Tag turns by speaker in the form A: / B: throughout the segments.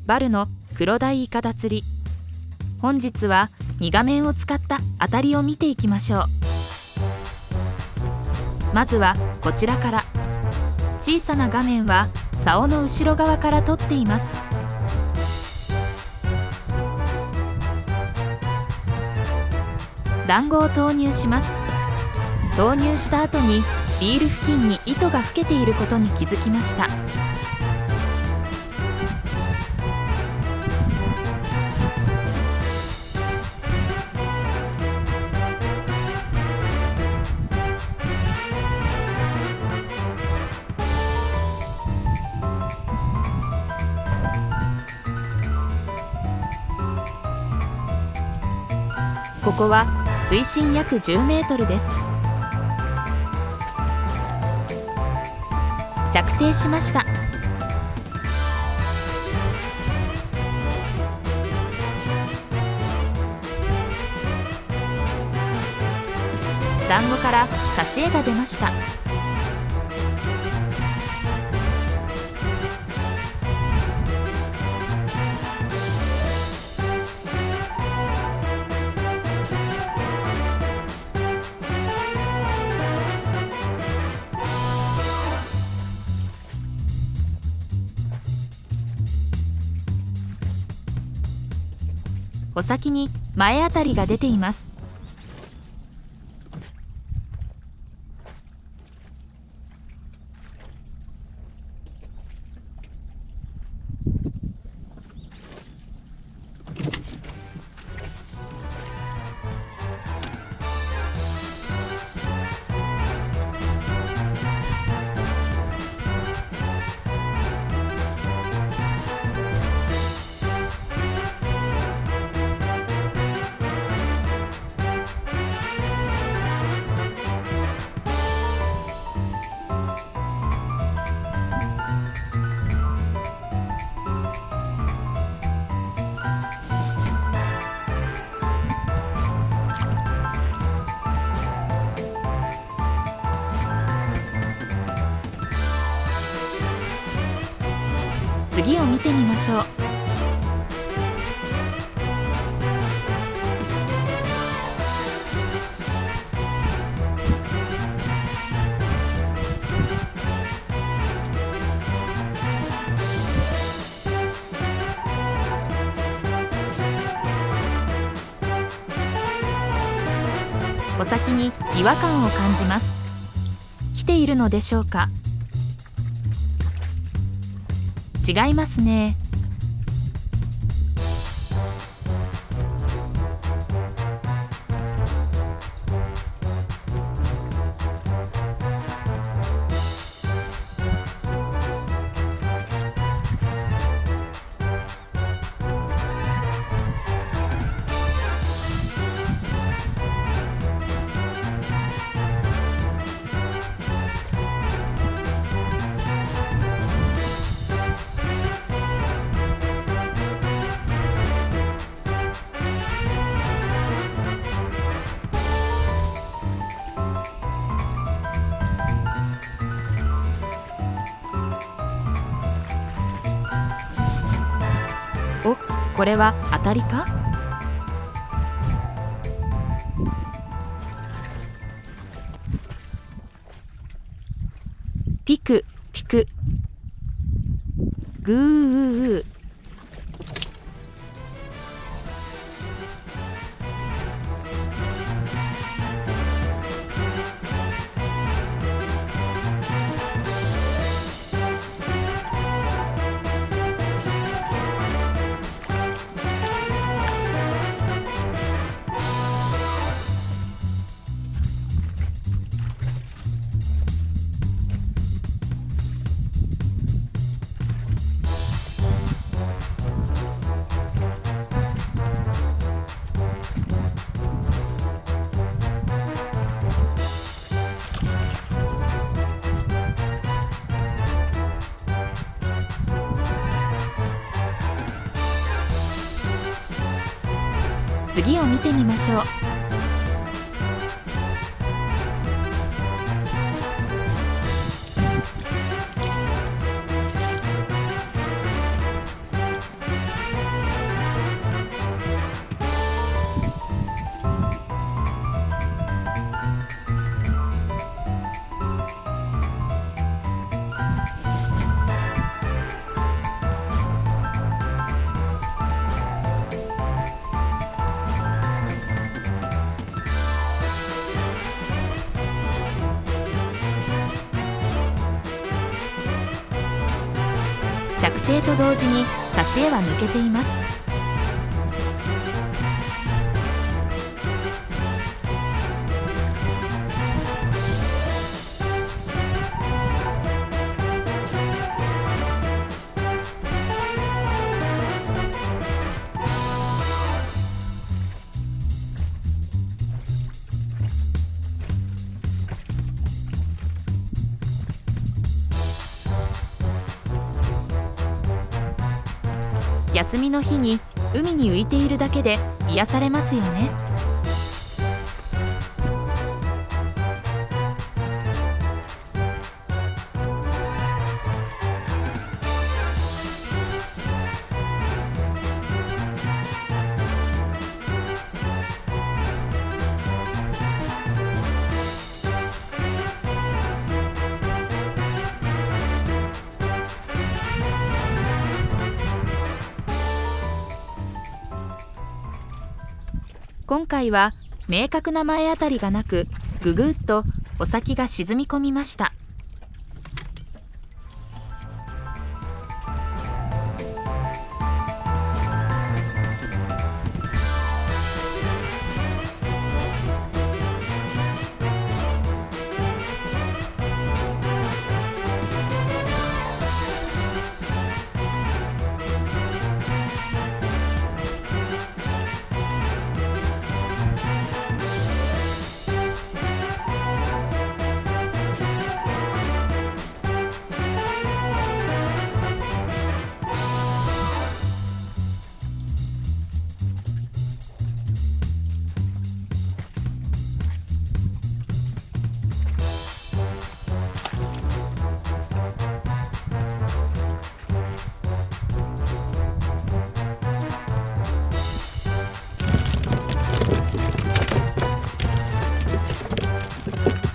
A: バルの黒鯛イカダ釣り。本日は2画面を使った当たりを見ていきましょう。まずはこちらから。小さな画面は竿の後ろ側から撮っています。団子を投入します。投入した後にリール付近に糸が吹けていることに気づきました。ここは水深約10メートルです。着底しました。団子から刺し餌が出ました。お先に前あたりが出ています。次を見てみましょう。お先に違和感を感じます。来ているのでしょうか。違いますね。お、これは当たりか？ピクピク、グーー。次を見てみましょう。着底と同時に挿絵は抜けています。休みの日に海に浮いているだけで癒されますよね。今回は明確な前あたりがなく、ぐぐっとお先が沈み込みました。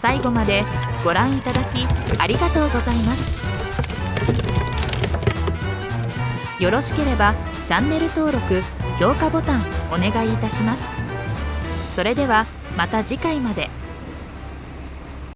A: 最後までご覧いただきありがとうございます。よろしければチャンネル登録、評価ボタンお願いいたします。それではまた次回まで。